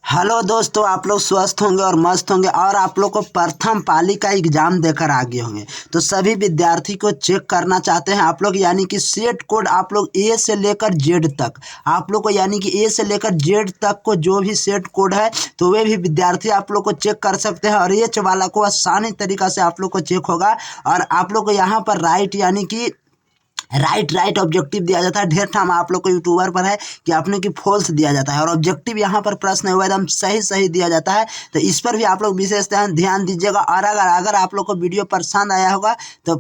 Hello दोस्तों, आप लोग स्वस्थ होंगे और मस्त होंगे और आप लोग को प्रथम पाली का एग्जाम देकर आगे होंगे। तो सभी विद्यार्थी को चेक करना चाहते हैं आप लोग, यानी कि सेट कोड आप लोग ए से लेकर जेड तक, आप लोग को यानी कि ए से लेकर जेड तक को जो भी सेट कोड है तो वे भी विद्यार्थी आप लोग को चेक कर सकते हैं। और एच वाला को आसानी तरीक़ा से आप लोग को चेक होगा। और आप लोग को यहाँ पर राइट यानी कि राइट ऑब्जेक्टिव दिया जाता है। ढेर ठाम आप लोग को यूट्यूबर पर है कि आपने की फॉल्स दिया जाता है और ऑब्जेक्टिव यहाँ पर प्रश्न हुआ एकदम सही दिया जाता है। तो इस पर भी आप लोग विशेष ध्यान दीजिएगा। और अगर आप लोग को वीडियो पसंद आया होगा तो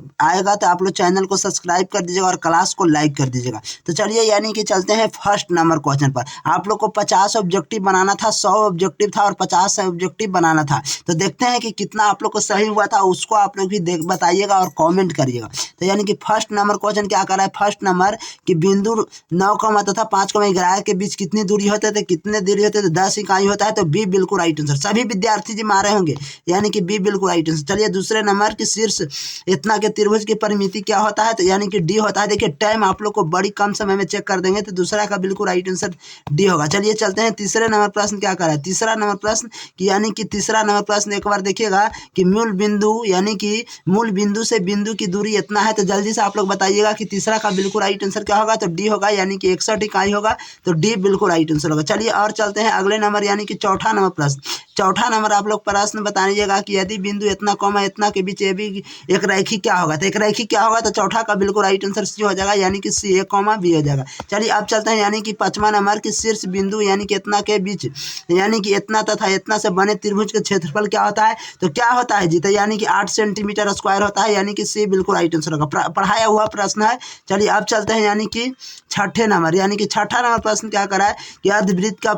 आप लोग चैनल को सब्सक्राइब कर दीजिएगा और क्लास को लाइक कर दीजिएगा। तो चलिए यानी कि चलते हैं फर्स्ट नंबर क्वेश्चन पर। आप लोग को 50 ऑब्जेक्टिव बनाना था, 100 ऑब्जेक्टिव था और 50 ऑब्जेक्टिव बनाना था। तो देखते हैं कि कितना आप लोग को सही हुआ था, उसको आप लोग भी बताइएगा और कॉमेंट करिएगा। तो यानी कि फर्स्ट नंबर क्वेश्चन क्या कर रहा है, फर्स्ट नंबर कि बिंदु 9 तथा 5,11 के बीच कितनी दूरी होते थे, कितने दूरी होते थे, 10 इकाई होता है। तो बी बिल्कुल राइट आंसर। सभी विद्यार्थी जी मारे होंगे, यानी कि बी बिल्कुल राइट आंसर। चलिए दूसरे नंबर कि शीर्ष इतना के त्रिभुज की परिमिति क्या होता है, तो यानी कि डी होता है। देखिए टाइम आप लोग को बड़ी कम समय में चेक कर देंगे, तो दूसरा का बिल्कुल राइट आंसर डी होगा। चलिए चलते हैं तीसरे नंबर प्रश्न क्या कर रहा है। तीसरा नंबर प्रश्न कि यानी कि तीसरा नंबर प्रश्न एक बार देखिएगा कि मूल बिंदु यानी कि मूल बिंदु से बिंदु की दूरी इतना है। तो जल्दी से आप लोग बताइएगा कि तीसरा का बिल्कुल राइट आंसर क्या होगा। तो डी होगा, यानी कि 61 इकाई होगा। तो डी बिल्कुल राइट आंसर होगा। चलिए और चलते हैं अगले नंबर यानी कि चौथा नंबर प्रश्न। चौथा नंबर आप लोग प्रश्न बताइएगा कि यदि बिंदु इतना कॉमा इतना के बीच ए बी एक रेखी क्या होगा। तो एक रेखी क्या होगा, तो चौथा का बिल्कुल राइट आंसर सी हो जाएगा, यानी कि सी ए कॉमा बी हो जाएगा। चलिए अब चलते हैं यानी कि पांचवा नंबर की शीर्ष बिंदु यानी कि इतना के बीच यानी कि इतना तथा इतना से बने त्रिभुज का क्षेत्रफल क्या होता है। तो क्या होता है जी, तो यानी कि 8 सेंटीमीटर स्क्वायर होता है, यानी कि सी बिल्कुल राइट आंसर होगा। पढ़ाया हुआ प्रश्न है। चलिए अब चलते हैं यानी कि छठे नंबर यानी कि छठा नंबर प्रश्न क्या करा है कि अर्धवृत्त का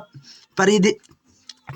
परिधि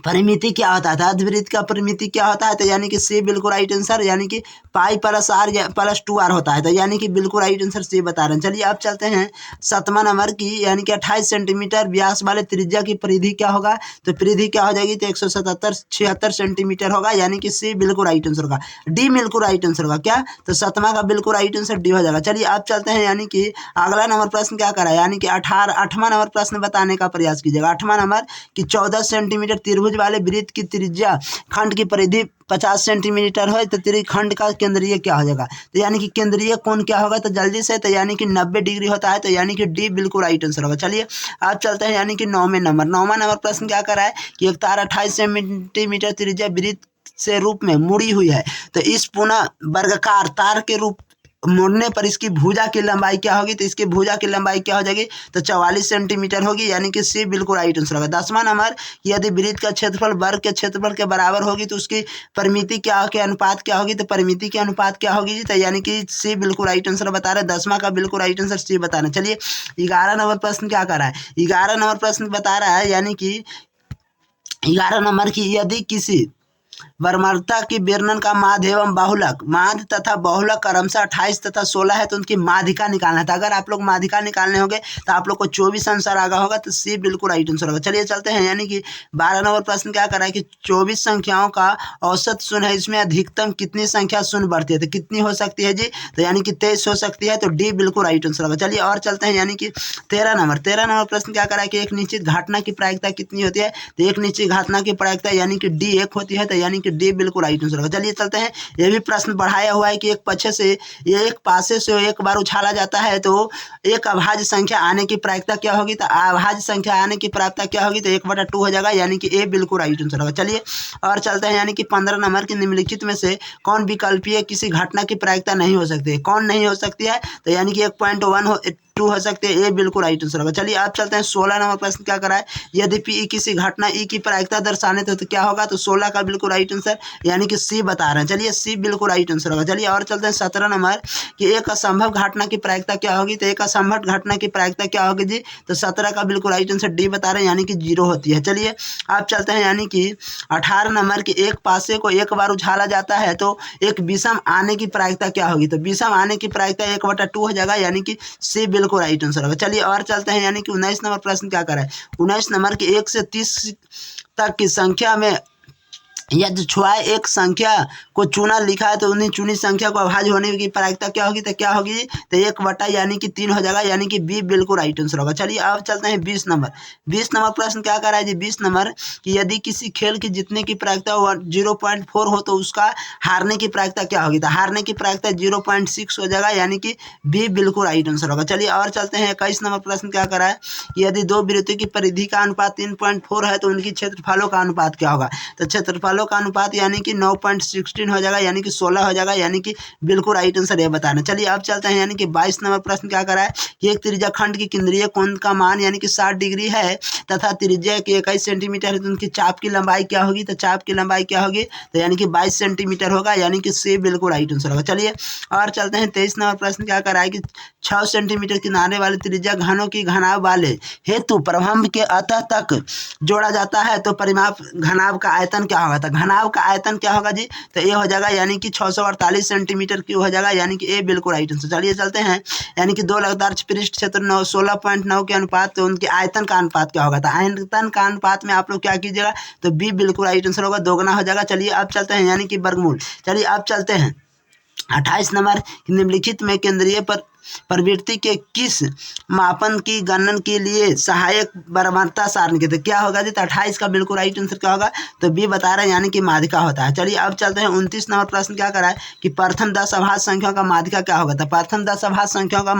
परिमिति क्या होता है। अर्धवृत्त का परिमिति क्या होता है, तो यानी कि सी बिल्कुल राइट आंसर, यानी कि pi plus are plus 2r होता है। तो यानी कि बिल्कुल राइट आंसर सी बता रहे हैं। चलिए अब चलते हैं सातवां नंबर की यानी कि 28 सेंटीमीटर व्यास वाले त्रिज्या की परिधि क्या होगा। तो परिधि क्या हो जाएगी, तो 176 सेंटीमीटर होगा, यानी कि सी बिल्कुल राइट आंसर होगा। डी बिल्कुल राइट आंसर होगा क्या, तो सातवां का बिल्कुल राइट आंसर डी हो जाएगा। चलिए अब चलते हैं यानी कि अगला नंबर प्रश्न क्या करा है, यानी कि 8वां नंबर प्रश्न बताने का प्रयास कीजिएगा। 8वां नंबर कि 14 सेंटीमीटर त्रिभुज वाले वृत्त की त्रिज्या खंड की परिधि 50 सेंटीमीटर है, तो त्रिखंड का केंद्रीय क्या हो जाएगा। तो यानी कि केंद्रीय कोण क्या होगा, तो जल्दी से, तो यानी कि 90 डिग्री होता है। तो यानी कि डी बिल्कुल राइट आंसर होगा। चलिए आप चलते हैं यानी कि नौवां नंबर प्रश्न क्या कर रहा है कि एक तार 28 सेंटीमीटर त्रिज्या वृत्त से रूप में मुड़ी हुई है। तो इस पुनः वर्गाकार तार के रूप मोड़ने पर इसकी भुजा की लंबाई क्या होगी, तो इसकी भुजा की लंबाई क्या हो जाएगी, तो 44 सेंटीमीटर होगी, यानी कि सी बिल्कुल राइट आंसर होगा। 10वां नंबर यदि वृत्त का क्षेत्रफल वर्ग के क्षेत्रफल के बराबर होगी तो उसकी परिमिति क्या के अनुपात क्या होगी, तो परिमिति के अनुपात क्या होगी जी, तो यानी कि सी बिल्कुल राइट आंसर बता रहे हैं। 10वां का बिल्कुल राइट आंसर सी बता रहे हैं। चलिए 11 नंबर प्रश्न क्या कर रहा है, 11 नंबर प्रश्न बता रहा है यानी कि 11 नंबर की यदि किसी वर्मरता की वर्णन का माध्य एवं बाहुलक माध्य तथा बाहुलक क्रमशः 28 तथा 16 है, तो उनकी माध्यिका निकालना था। अगर आप लोग माध्यिका निकालने होंगे तो आप लोग को 24 आंसर आगा होगा, तो सी बिल्कुल राइट आंसर होगा। चलिए चलते हैं यानी कि 12 नंबर प्रश्न क्या कर रहा है कि 24 संख्याओं का औसत शून्य है, इसमें अधिकतम कितनी संख्या शून्य बढ़ती है, तो कितनी हो सकती है जी, तो यानी कि 23 हो सकती है। तो डी बिल्कुल राइट आंसर होगा। चलिए और चलते हैं यानी कि 13 नंबर प्रश्न क्या कर रहा है कि एक निश्चित घटना की प्रायिकता कितनी होती है, तो एक निश्चित घटना की प्रायिकता यानी कि डी 1 होती है। तो यानी कि डी बिल्कुल राइट आंसर होगा। चलिए चलते हैं, ये भी प्रश्न बढ़ाया हुआ है कि एक पासे से एक बार उछाला जाता है तो एक अभाज्य संख्या आने की प्रायिकता क्या होगी, तो अभाज्य संख्या आने की प्रायिकता क्या होगी, तो 1/2 हो जाएगा, यानी कि ए बिल्कुल राइट आंसर होगा। चलिए और चलते हैं यानी कि 15 नंबर के निम्नलिखित में से कौन विकल्पीय किसी घटना की प्रायिकता नहीं हो सकती है, कौन नहीं हो सकती है, तो यानी कि 1.1 हो सकते हैं, ए बिल्कुल राइट आंसर होगा। चलिए आप चलते हैं 16 नंबर प्रश्न क्या करा है, यदि पी किसी घटना ई की प्रायिकता दर्शाने तो क्या होगा, तो 16 का बिल्कुल राइट आंसर, यानी कि सी बता रहे हैं। चलिए सी बिल्कुल राइट आंसर होगा। चलिए और चलते हैं 17 नंबर कि एक असंभव घटना की प्रायिकता क्या होगी, तो एक असंभव घटना की प्रायिकता क्या होगी जी, तो 17 का बिल्कुल राइट आंसर डी बता रहे हैं, यानी कि 0 होती है। चलिए आप चलते हैं यानी कि 18 नंबर की एक पासे को एक बार उछाला जाता है तो एक विषम आने की प्रायिकता क्या होगी, तो विषम आने की प्रायिकता 1/2 हो जाएगा, यानी कि सी बिल्कुल राइट आंसर होगा। चलिए और चलते हैं यानी कि 19 नंबर प्रश्न क्या कर रहा है, 19 नंबर के 1 से 30 तक की संख्या में या जो छुआए एक संख्या को चुना लिखा है तो उन्हीं चुनी संख्या को अभाज्य होने की प्रायिकता क्या होगी, तो क्या होगी, तो 1 यानी कि 3 हो जाएगा, यानी कि बी बिल्कुल राइट आंसर होगा। चलिए अब चलते हैं 20 नंबर। 20 नंबर प्रश्न क्या कर रहा है जी, 20 नंबर कि यदि किसी खेल की जीतने की प्रायिकता 0.4 हो तो उसका हारने की प्रायिकता क्या होगी, तो हारने की प्रायिकता 0.6 हो जाएगा, यानी कि बी बिल्कुल राइट आंसर होगा। चलिए और चलते हैं 21 नंबर प्रश्न क्या कर रहा है कि यदि दो वृत्तों की परिधि का अनुपात 3.4 है तो उनकी क्षेत्रफलों का अनुपात क्या होगा, तो क्षेत्रफलों का अनुपात यानी कि 9.16 हो जाएगा, यानी कि 16 हो जाएगा, यानी कि बिल्कुल राइट आंसर ये बताना। चलिए अब चलते हैं यानी कि 22 नंबर प्रश्न क्या करा है कि एक त्रिज्याखंड की केंद्रीय कोण का मान यानी कि 60 डिग्री है तथा त्रिज्या की 21 सेंटीमीटर है तो उनकी चाप की लंबाई क्या होगी, तो चाप की लंबाई क्या होगी, तो यानी कि 22 सेंटीमीटर होगा, यानी कि सी बिल्कुल राइट आंसर होगा। चलिए और चलते हैं 23 नंबर प्रश्न क्या करा है कि 6 सेंटीमीटर किनारे वाले त्रिज्या घनों की घनाभ वाले हेतु प्रभंभ के अतः तक जोड़ा जाता है तो परिमाप घनाभ का आयतन क्या होगा, तो घनाभ का आयतन क्या होगा जी, तो ये हो जाएगा यानी कि 648 सेंटीमीटर क्यूब हो जाएगा, यानी कि ए बिल्कुल राइट आंसर। चलिए चलते हैं यानी कि दो लगतार पृष्ठ क्षेत्र 16.9 के अनुपात तो उनके आयतन का अनुपात क्या होगा, तो आयतन का अनुपात में आप लोग क्या कीजिएगा, तो बी बिल्कुल राइट आंसर होगा, दोगुना हो जाएगा। चलिए अब चलते हैं यानी कि वर्गमूल। चलिए अब चलते हैं 28 नंबर निम्नलिखित में केंद्रीय प्रवृत्ति के किस मापन की गणना के लिए सहायक बराबरता सारणी के, तो क्या होगा जी, तो 28 का बिल्कुल राइट आंसर क्या होगा, तो बी बता रहे हैं यानी कि माध्यिका होता है। चलिए अब चलते हैं 29 नंबर प्रश्न क्या करा है कि प्रथम 10 अभाज्य संख्याओं का माध्यिका क्या होगा, तो प्रथम 10 अभाज्य संख्याओं का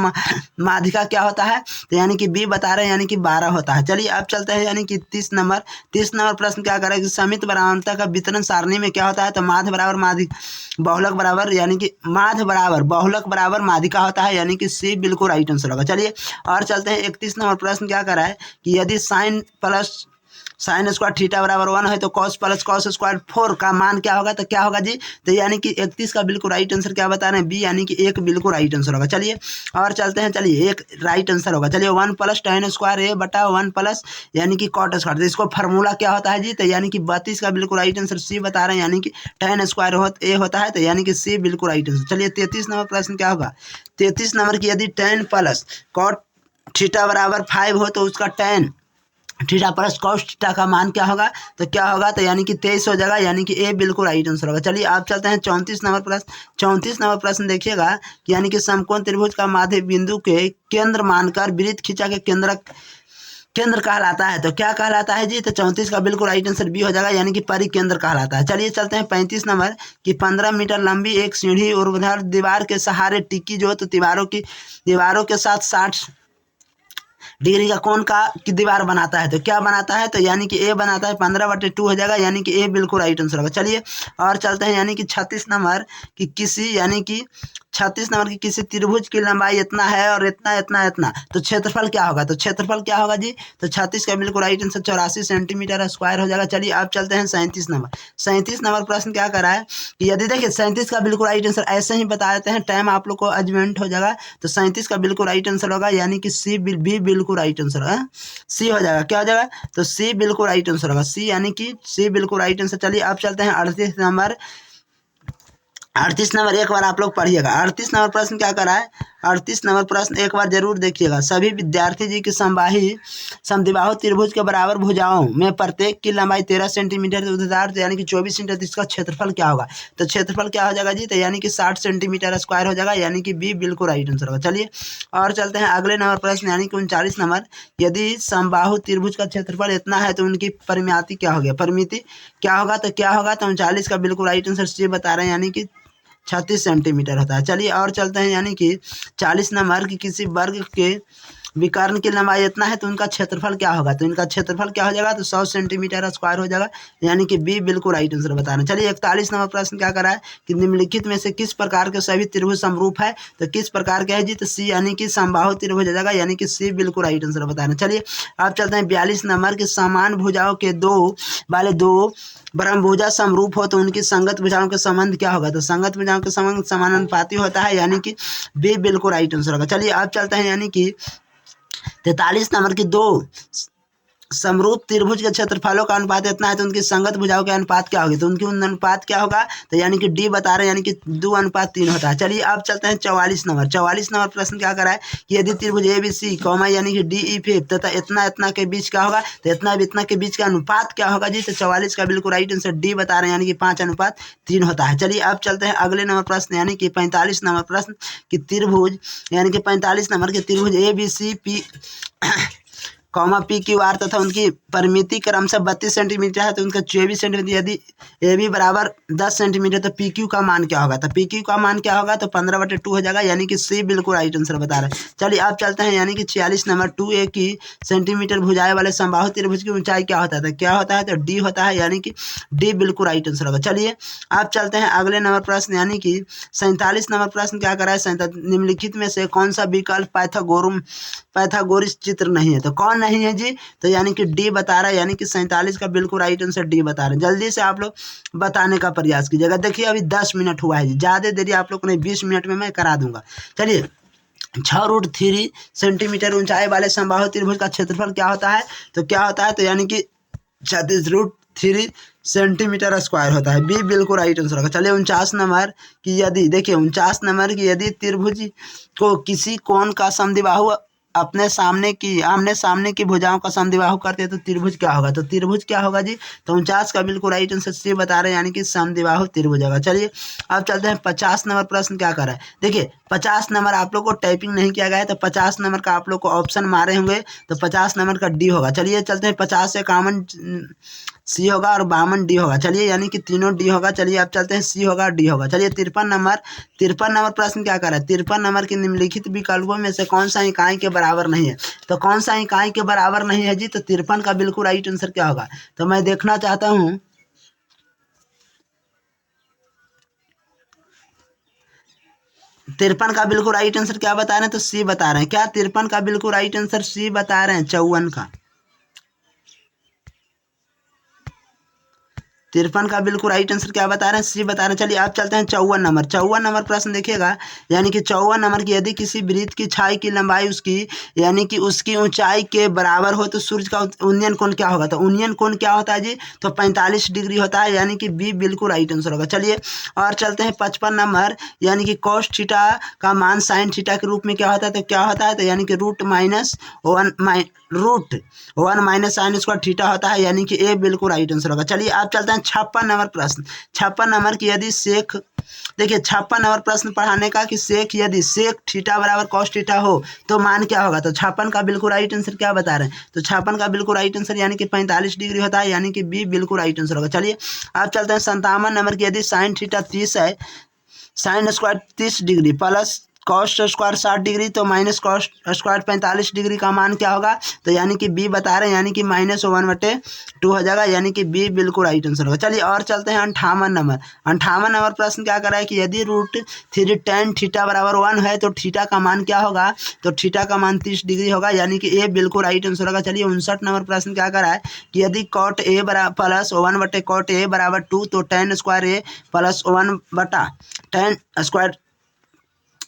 माध्यिका क्या होता है, तो यानी कि बी बता रहे हैं यानी कि 12 होता है। चलिए अब चलते हैं यानी कि 30 नंबर प्रश्न क्या करा है कि समित बराबरता का वितरण सारणी में क्या होता है, तो माध्य बराबर माध्यिक बहुलक बराबर, यानी कि माध्य बराबर बहुलक बराबर माध्यिका होता है, यानी कि सी बिल्कुल राइट आंसर होगा। चलिए और चलते हैं 31 नंबर प्रश्न क्या करा है कि यदि साइन स्क्वायर थीटा बराबर 1 है तो कॉस प्लस कॉस स्क्वायर 4 का मान क्या होगा, तो क्या होगा जी, तो यानी कि 31 का बिल्कुल राइट आंसर क्या बता रहे हैं, बी यानी कि एक बिल्कुल राइट आंसर होगा। चलिए और चलते हैं, चलिए एक राइट आंसर होगा। चलिए 1 प्लस tan स्क्वायर ए बटा 1 प्लस यानी कि कॉट स्क्वायर, तो इसको फार्मूला क्या होता है जी, तो यानी कि 32 का बिल्कुल राइट आंसर सी बता रहे हैं, यानी कि tan स्क्वायर ए होता है, तो यानी कि सी बिल्कुल राइट आंसर। चलिए 33 नंबर प्रश्न क्या होगा, 33 नंबर की यदि tan प्लस कॉट थीटा बराबर 5 हो तो उसका tan theta plus cos theta का मान क्या होगा, तो क्या होगा, तो यानी कि 23 हो जाएगा, यानी कि ए बिल्कुल राइट आंसर होगा। चलिए आप चलते हैं 34 नंबर प्रश्न। 34 नंबर प्रश्न देखिएगा कि यानी कि समकोण त्रिभुज का माध्य बिंदु के केंद्र मानकर वृत्त खींचा के केंद्र कहलाता है, तो क्या कहलाता है जी, तो 34 का बिल्कुल राइट आंसर बी हो जाएगा, यानी कि परिकेंद्र कहलाता है। चलिए चलते हैं 35 नंबर कि 15 मीटर लंबी एक सीढ़ी ऊर्ध्वाधर दीवार के सहारे टिकी जो तो दीवारों के साथ 60 डिग्री का कोण की दीवार बनाता है, तो क्या बनाता है, तो यानी कि ए बनाता है, 15/2 हो जाएगा, यानी कि ए बिल्कुल राइट आंसर होगा। चलिए और चलते हैं यानी कि 36 नंबर कि किसी त्रिभुज की लंबाई इतना है और इतना तो क्षेत्रफल क्या होगा, तो क्षेत्रफल क्या होगा जी, तो 36 का बिल्कुल राइट आंसर 84 सेंटीमीटर स्क्वायर हो जाएगा। चलिए आप चलते हैं 37 नंबर प्रश्न क्या करा है कि यदि देखिए 37 का बिल्कुल राइट आंसर ऐसे ही बता देते हैं, टाइम आप लोग को अजमेंट हो जाएगा, तो 37 का बिल्कुल राइट आंसर होगा, यानी कि सी बी बिल्कुल राइट आंसर है, सी हो जाएगा, क्या हो जाएगा, तो सी बिल्कुल राइट आंसर होगा, सी यानी कि सी बिल्कुल राइट आंसर। चलिए आप चलते हैं 38 नंबर एक बार आप लोग पढ़िएगा। 38 नंबर प्रश्न क्या करा है, 38 नंबर प्रश्न एक बार जरूर देखिएगा। सभी विद्यार्थी जी की समद्विबाहु त्रिभुज के बराबर भुजाओं में प्रत्येक की लंबाई 13 सेंटीमीटर उधार यानी कि 24 सेंटीमीटर, इसका क्षेत्रफल क्या होगा, तो क्षेत्रफल क्या हो जाएगा जी, तो यानी कि 60 सेंटीमीटर स्क्वायर हो जाएगा, यानी कि बी बिल्कुल राइट आंसर होगा। चलिए और चलते हैं अगले नंबर प्रश्न यानी कि 39 नंबर, यदि समबाहु त्रिभुज का क्षेत्रफल इतना है तो उनकी परिमिति क्या होगी, परिमिति क्या होगा, तो क्या होगा, तो 39 का बिल्कुल राइट आंसर सी बता रहे हैं, यानी कि 36 सेंटीमीटर होता है। चलिए और चलते हैं यानी कि 40 नंबर की किसी वर्ग के विकर्ण की लंबाई इतना है तो उनका क्षेत्रफल क्या होगा, तो इनका क्षेत्रफल क्या हो जाएगा, तो 100 सेंटीमीटर स्क्वायर हो जाएगा, यानी कि बी बिल्कुल राइट आंसर बताना। चलिए 41 नंबर प्रश्न क्या करा है कि निम्नलिखित में से किस प्रकार के सभी त्रिभुज समरूप है, तो किस प्रकार के है जी, तो सी यानी कि समबाहु त्रिभुज हो जाएगा, यानी कि सी बिल्कुल राइट आंसर बताना। चलिए अब चलते हैं 42 नंबर के समान भुजाओं के दो ब्रह्मभुजा समरूप हो तो उनकी संगत भुजाओं के संबंध क्या होगा, तो संगत भुजाओं के संबंध समानुपाती होता है, यानी कि बी बिल्कुल राइट आंसर होगा। चलिए अब चलते हैं यानी कि 43 नंबर की समरूप त्रिभुज के क्षेत्रफलों का अनुपात इतना है तो उनकी संगत भुजाओं के अनुपात क्या होगी, तो उनकी अनुपात क्या होगा, तो यानी कि डी बता रहे हैं, यानी कि 2:3 होता है। चलिए अब चलते हैं 44 नंबर। 44 नंबर प्रश्न क्या करा है कि यदि त्रिभुज ए बी सी कॉमा यानी कि डी ई एफ तथा इतना इतना के बीच क्या होगा, तो इतना इतना के बीच का अनुपात क्या होगा जी, तो 44 का बिल्कुल राइट आंसर डी बता रहे हैं, यानी कि 5:3 होता है। चलिए अब चलते हैं अगले नंबर प्रश्न यानी कि 45 नंबर प्रश्न कि त्रिभुज यानी कि 45 नंबर के त्रिभुज a b c p comma p q r तथा उनकी परिमिति क्रमशः 32 सेंटीमीटर है तो उनका 24 सेंटीमीटर, यदि ए बी बराबर 10 सेंटीमीटर तो पी क्यू का मान क्या होगा, तो पी क्यू का मान क्या होगा, तो 15/2 हो जाएगा, यानी कि सी बिल्कुल राइट आंसर बता रहे हैं। चलिए आप चलते हैं यानी कि 46 नंबर 2a की सेंटीमीटर भुजाएं वाले समबाहु त्रिभुज की ऊंचाई क्या होता है, तो क्या होता है, तो डी होता है, यानी कि डी बिल्कुल राइट आंसर होगा। चलिए आप चलते हैं अगले नंबर प्रश्न यानी कि 47 नंबर प्रश्न क्या करा है, निम्नलिखित में से कौन सा विकल्प पाइथागोरस चित्र नहीं है, तो कौन नहीं है जी, तो यानी कि डी बता रहा है, यानी कि 47 का बिल्कुल राइट आंसर डी बता रहे हैं। जल्दी से आप लोग बताने का प्रयास कीजिएगा। देखिए अभी 10 मिनट हुआ है जी, ज़्यादा देरी आप लोग को नहीं, 20 मिनट में मैं करा दूंगा। चलिए 6√3 सेंटीमीटर ऊंचाई वाले समबाहु त्रिभुज का क्षेत्रफल क्या होता है, तो क्या होता है, तो यानी कि 36√3 सेंटीमीटर स्क्वायर होता है, बी बिल्कुल राइट आंसर होगा। चलिए 49 नंबर की यदि देखिए 49 नंबर की यदि त्रिभुज को किसी कोण का समद्विबाहु अपने सामने की आमने सामने की भुजाओं का समद्विबाहु करते हैं तो त्रिभुज क्या होगा, तो त्रिभुज क्या होगा जी, तो 49 का बिल्कुल राइट आंसर सी बता रहे हैं, यानी कि समद्विबाहु त्रिभुज होगा। चलिए अब चलते हैं 50 नंबर प्रश्न क्या कर रहा है। देखिए 50 नंबर आप लोग को टाइपिंग नहीं किया गया है तो 50 नंबर का आप लोग को ऑप्शन मारे होंगे तो 50 नंबर का डी होगा। चलिए चलते हैं 50 से कॉमन सी होगा और 52 डी होगा। चलिए यानी कि तीनों डी होगा। चलिए अब चलते हैं सी होगा डी होगा। चलिए 53 नंबर प्रश्न क्या कर रहा है, 53 नंबर के निम्नलिखित विकल्पों में से कौन सा इकाई के बराबर नहीं है, तो कौन सा इकाई के बराबर नहीं है जी, तो 53 का बिल्कुल राइट आंसर क्या होगा, तो मैं देखना चाहता हूँ 53 का बिल्कुल राइट आंसर क्या बता रहे हैं, तो सी बता रहे हैं। क्या 53 का बिल्कुल राइट आंसर सी बता रहे हैं, 54 का 53 का बिल्कुल राइट आंसर क्या बता रहे हैं, सी बता रहे हैं। चलिए आप चलते हैं 54 नंबर प्रश्न देखिएगा, यानी कि 54 नंबर की यदि किसी वृत्त की छाई की लंबाई उसकी यानी कि उसकी ऊंचाई के बराबर हो तो सूर्य का उन्नयन कोण क्या होगा, तो उन्नयन कोण क्या होता है जी, तो 45 डिग्री होता है, यानी कि बी बिल्कुल राइट आंसर होगा। चलिए और चलते हैं 55 नंबर, यानी कि कॉस थीटा का मान साइन थीटा के रूप में क्या होता है, तो क्या होता है, तो यानी कि √1 साइन स्क्वायर थीटा होता है, यानी कि ए बिल्कुल राइट आंसर होगा। चलिए आप चलते हैं 56 नंबर प्रश्न। 56 नंबर की यदि सेक देखिए 56 नंबर प्रश्न पढ़ाने का कि यदि सेक थीटा बराबर कॉस थीटा हो तो मान क्या होगा, तो 56 का बिल्कुल राइट आंसर क्या बता रहे हैं, तो 56 का बिल्कुल राइट आंसर यानी कि 45 डिग्री होता है, यानी कि बी बिल्कुल राइट आंसर होगा। चलिए आप चलते हैं 57 नंबर की यदि साइन थीटा 30 है, sine square 30 degree plus cos square 60 degree तो माइनस कॉस स्क्वायर 45 डिग्री का मान क्या होगा, तो यानी कि बी बता रहे हैं, यानी कि -1/2 हो जाएगा, यानी कि बी बिल्कुल राइट आंसर होगा। चलिए और चलते हैं 58 नंबर प्रश्न क्या कर रहा है कि यदि √3 tan थीटा बराबर 1 है तो थीटा का मान क्या होगा, तो थीटा का मान 30 डिग्री होगा, यानी कि ए बिल्कुल राइट आंसर होगा। चलिए 59 नंबर प्रश्न क्या कर रहा है कि यदि cot A plus 1/cot A बराबर 2 तो tan स्क्वायर ए प्लस 1/tan स्क्वायर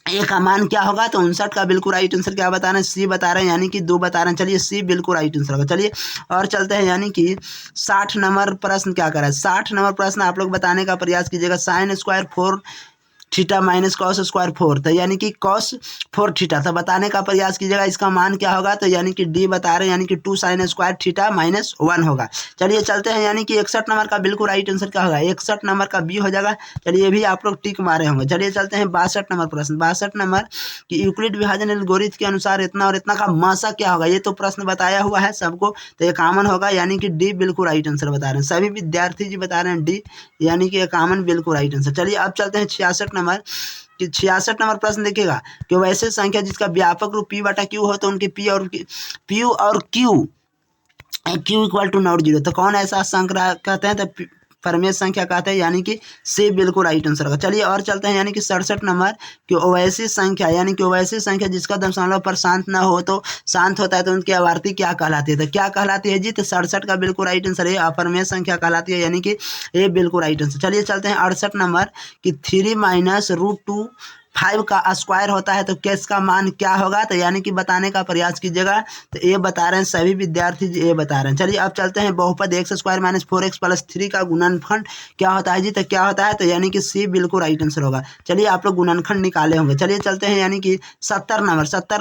ए का मान क्या होगा, तो 59 का बिल्कुल राइट आंसर क्या बता रहे हैं, सी बता रहे हैं, यानी कि 2 बता रहे हैं। चलिए सी बिल्कुल राइट आंसर होगा। चलिए और चलते हैं यानी कि 60 नंबर प्रश्न क्या कर रहा है, 60 नंबर प्रश्न आप लोग बताने का प्रयास कीजिएगा। Sine square 4 theta minus cos square 4 तो यानी कि कॉस 4 थीटा तो बताने का प्रयास कीजिएगा, इसका मान क्या होगा, तो यानी कि डी बता रहे हैं, यानी कि 2 साइन स्क्वायर थीटा -1 होगा। चलिए चलते हैं यानी कि 61 नंबर का बिल्कुल राइट आंसर क्या होगा, 61 नंबर का बी हो जाएगा। चलिए ये भी आप लोग टिक मारे होंगे। चलिए चलते हैं 62 नंबर प्रश्न। 62 नंबर कि यूक्लिड विभाजन एल्गोरिथम के अनुसार इतना और इतना का मासा क्या होगा, ये तो प्रश्न बताया हुआ है सबको, तो ये कॉमन होगा, यानी कि डी बिल्कुल राइट आंसर बता रहे हैं। सभी विद्यार्थी जी बता रहे हैं डी, यानी कि कॉमन बिल्कुल राइट आंसर। चलिए अब चलते हैं 66 नंबर कि 66 नंबर प्रश्न देखिएगा कि वैसे संख्या जिसका व्यापक रूप p/q हो तो उनके p और q इक्वल टू नॉट 0 तो कौन ऐसा संख्या कहते हैं, तो परमेय संख्या कहते हैं, यानी कि सी बिल्कुल राइट आंसर होगा। चलिए और चलते हैं यानी कि 67 नंबर कि वैसी संख्या यानी कि वैसी संख्या जिसका दशमलव पर शांत ना हो तो शांत होता है तो उनकी आवर्ती क्या कहलाती है, तो क्या कहलाती है जी, तो 67 का बिल्कुल राइट आंसर है अपरमेय संख्या कहलाती है, यानी कि ये बिल्कुल राइट आंसर। चलिए चलते हैं 68 नंबर कि 3 - √2 5 का स्क्वायर होता है तो किसका मान क्या होगा, तो यानी कि बताने का प्रयास कीजिएगा। तो ये बता रहे हैं सभी विद्यार्थी ये बता रहे हैं। चलिए अब चलते हैं बहुपद x square minus 4x plus 3 का गुणनखंड क्या होता है जी, तो क्या होता है, तो यानी कि सी बिल्कुल राइट आंसर होगा। चलिए आप लोग गुणनखंड निकाले होंगे। चलिए चलते हैं यानी कि 70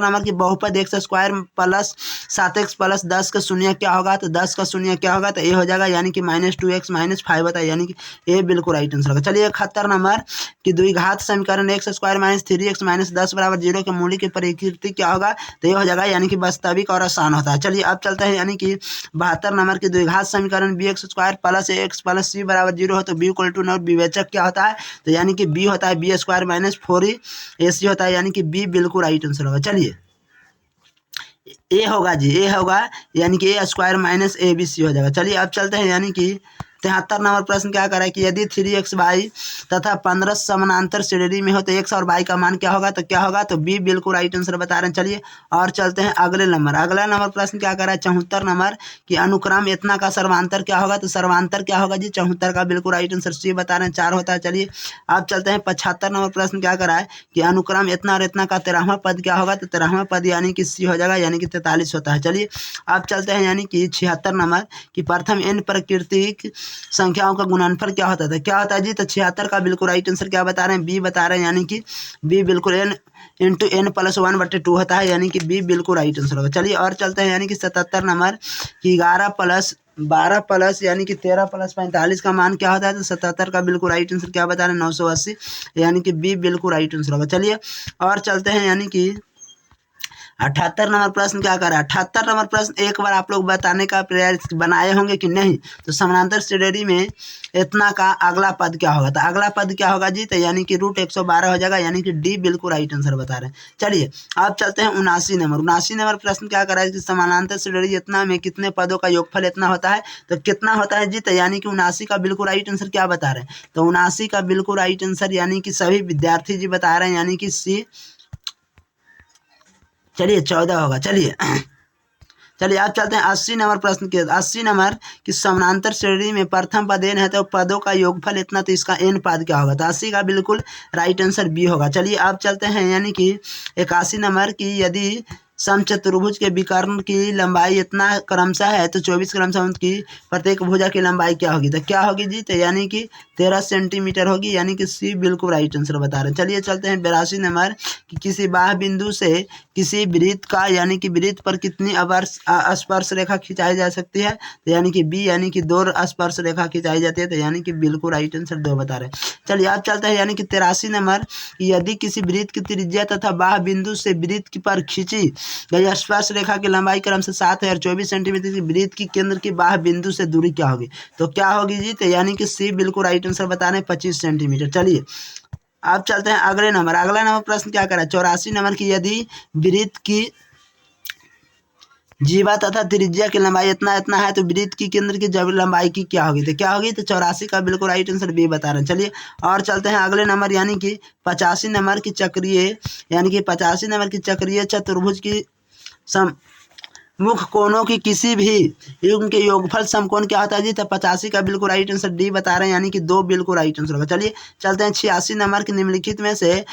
नंबर की बहुपद x square plus 7x plus 10 का शून्य क्या होगा, तो 10 का शून्य क्या होगा, तो ये हो जाएगा यानी कि -2x माइनस 5 होता है, यानी कि ये बिल्कुल राइट आंसर होगा। चलिए 71 नंबर की द्विघात समीकरण x square minus 3x minus 10 बराबर 0 के मूल्य की प्रकृति क्या होगा, तो ये हो जाएगा यानी कि वास्तविक और आसान होता है। चलिए अब चलते हैं यानी कि 72 नंबर की द्विघात समीकरण b x square plus x plus c बराबर 0 हो तो बी इक्वल टू नॉट विवेचक क्या होता है, तो यानी कि बी होता है बी स्क्वायर माइनस 4ac होता है, यानी कि बी बिल्कुल राइट आंसर होगा। चलिए ए होगा जी, ए होगा यानी कि a square minus a b c हो जाएगा। चलिए अब चलते हैं यानी कि 73 नंबर प्रश्न क्या करा है कि यदि 3x तथा 15 समानांतर श्रेणी में हो तो x और y का मान क्या होगा, तो क्या होगा, तो b बिल्कुल राइट आंसर बता रहे हैं। चलिए और चलते हैं अगला नंबर प्रश्न क्या करा है 74 नंबर कि अनुक्रम इतना का सर्वांतर क्या होगा, तो सर्वांतर क्या होगा जी 74 का बिल्कुल राइट आंसर सी बता रहे हैं 4 होता है। चलिए अब चलते हैं 75 नंबर प्रश्न क्या करा है कि अनुक्रम इतना और इतना का 13वां पद क्या होगा, तो 13वां पद यानी कि सी हो जाएगा, यानी कि 43 होता है। चलिए अब चलते हैं यानी कि 76 नंबर कि प्रथम n प्राकृतिक संख्याओं का गुणनफल क्या होता है, क्या होता है जी, तो 76 का बिल्कुल राइट आंसर क्या बता रहे हैं, बी बता रहे हैं, यानी कि बी बिल्कुल n इंटू n प्लस 1/2 होता है, यानी कि बी बिल्कुल राइट आंसर होगा। चलिए और चलते हैं यानी कि 77 नंबर कि 11 प्लस 12 प्लस यानी कि 13 प्लस 45 का मान क्या होता है, तो 77 का बिल्कुल राइट आंसर क्या बता रहे हैं 980, यानी कि बी बिल्कुल राइट आंसर होगा। चलिए और चलते हैं यानी कि 78 नंबर प्रश्न क्या कर रहा है 78 नंबर प्रश्न एक बार आप लोग बताने का प्रयास बनाए होंगे कि नहीं, तो समानांतर श्रेणी में इतना का अगला पद क्या होगा, तो अगला पद क्या होगा जी, तो यानी कि √112 हो जाएगा, यानी कि डी बिल्कुल राइट आंसर बता रहे हैं। चलिए अब चलते हैं 79 नंबर प्रश्न क्या कर रहा है कि समानांतर श्रेणी इतना में कितने पदों का योगफल इतना होता है, तो कितना होता है जी, तो यानी कि 79 का बिल्कुल राइट आंसर क्या बता रहे हैं, तो 79 का बिल्कुल राइट आंसर यानी कि सभी विद्यार्थी जी बता रहे हैं, यानी कि सी। चलिए 14 होगा। चलिए आप चलते हैं 80 नंबर प्रश्न के 80 नंबर कि समानांतर श्रेणी में प्रथम पद n है तो पदों का योगफल इतना, तो इसका n पद क्या होगा, तो 80 का बिल्कुल राइट आंसर बी होगा। चलिए अब चलते हैं यानी कि 81 नंबर की यदि समचतुर्भुज के विकर्ण की लंबाई इतना क्रमशः है तो 24 क्रमशः की प्रत्येक भुजा की लंबाई क्या होगी, तो क्या होगी जी, तो यानी कि 13 सेंटीमीटर होगी, यानी कि सी बिल्कुल राइट आंसर बता रहे हैं। चलिए चलते हैं 82 नंबर कि किसी बाह्य बिंदु से किसी वृत्त का यानी कि वृत्त पर कितनी स्पर्श रेखा खिंचाई जा सकती है, तो यानी कि बी यानी कि 2 स्पर्श रेखा खिंचाई जाती है, तो यानी कि बिल्कुल राइट आंसर 2 बता रहे हैं। चलिए अब चलते हैं यानी कि 83 नंबर यदि किसी वृत्त की त्रिज्या तथा बाह्य बिंदु से वृत्त पर खींची गई स्पर्श रेखा की लंबाई क्रम से 7 है और 24 सेंटीमीटर की वृत्त की केंद्र की बाह्य बिंदु से दूरी क्या होगी, तो क्या होगी जी, तो यानी कि सी बिल्कुल राइट आंसर बता रहे हैं 25 सेंटीमीटर। चलिए अब चलते हैं अगला नंबर प्रश्न क्या करा है 84 नंबर की यदि वृत्त की जीवा तथा त्रिज्या की लंबाई इतना इतना है तो वृत्त की केंद्र की जब लंबाई की क्या होगी, तो क्या होगी, तो 84 का बिल्कुल राइट आंसर बी बता रहे हैं। चलिए और चलते हैं अगले नंबर यानी कि 85 नंबर की चक्रीय यानी कि 85 नंबर की चक्रीय चतुर्भुज की मुख कोणों की किसी भी युग्म के योगफल समकोण क्या होता है जी, तो 85 का बिल्कुल राइट आंसर डी बता रहे हैं, यानी कि 2 बिल्कुल राइट आंसर होगा। चलिए चलते हैं 86 नंबर के निम्नलिखित में से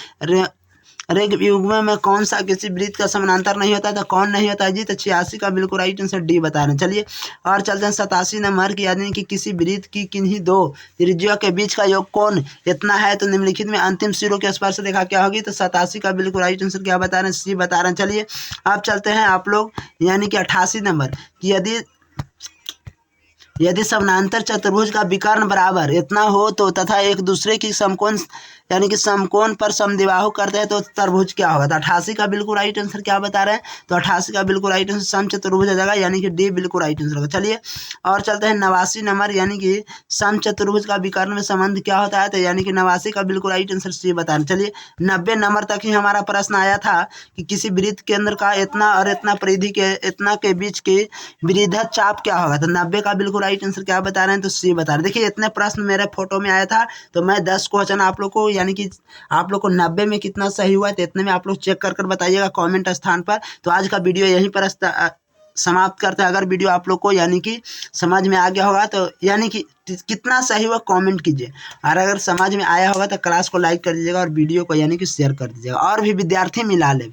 रेग युग्म में कौन सा किसी वृत्त का समानांतर नहीं होता, तो कौन नहीं होता है जी, तो 86 का बिल्कुल राइट आंसर डी बता रहे हैं। चलिए और चलते हैं 87 नंबर की यानी कि किसी वृत्त की किन्हीं 2 त्रिज्या के बीच का योग कोण इतना है तो निम्नलिखित में अंतिम सिरों की स्पर्श रेखा क्या होगी, तो 87 का बिल्कुल राइट आंसर क्या बता रहे हैं, सी बता रहे हैं। चलिए अब चलते हैं आप लोग यानी कि 88 नंबर की यदि समानांतर चतुर्भुज का विकर्ण बराबर इतना हो तो तथा एक दूसरे की समकोण यानी कि समकोण पर समद्विबाहु करते हैं तो त्रिभुज क्या होगा, तो 88 का बिल्कुल राइट आंसर क्या बता रहे हैं, तो 88 का बिल्कुल राइट आंसर समचतुर्भुज हो जाएगा, यानी कि डी बिल्कुल राइट आंसर होगा। चलिए और चलते हैं 89 नंबर यानी कि समचतुर्भुज का विकर्ण में संबंध क्या होता है, तो यानी कि 89 का बिल्कुल राइट आंसर सी बता रहे हैं। चलिए 90 नंबर तक ही हमारा प्रश्न आया था कि किसी वृत्त केंद्र का इतना और इतना परिधि के इतना के बीच के वृद्धत चाप क्या होगा, तो 90 का बिल्कुल राइट आंसर क्या बता रहे हैं, तो सी बता रहे हैं। देखिए इतने प्रश्न मेरे फोटो में आया था तो मैं 10 क्वेश्चन आप लोग को यानी कि आप लोग को 90 में कितना सही हुआ है तो इतने में आप लोग चेक कर बताइएगा कमेंट स्थान पर। तो आज का वीडियो यहीं पर समाप्त करते हैं। अगर वीडियो आप लोग को यानी कि समझ में आ गया होगा तो यानी कि कितना सही हुआ कमेंट कीजिए। और अगर समझ में आया होगा तो क्लास को लाइक कर दीजिएगा और वीडियो को यानी कि शेयर कर दीजिएगा और भी विद्यार्थी मिला ले।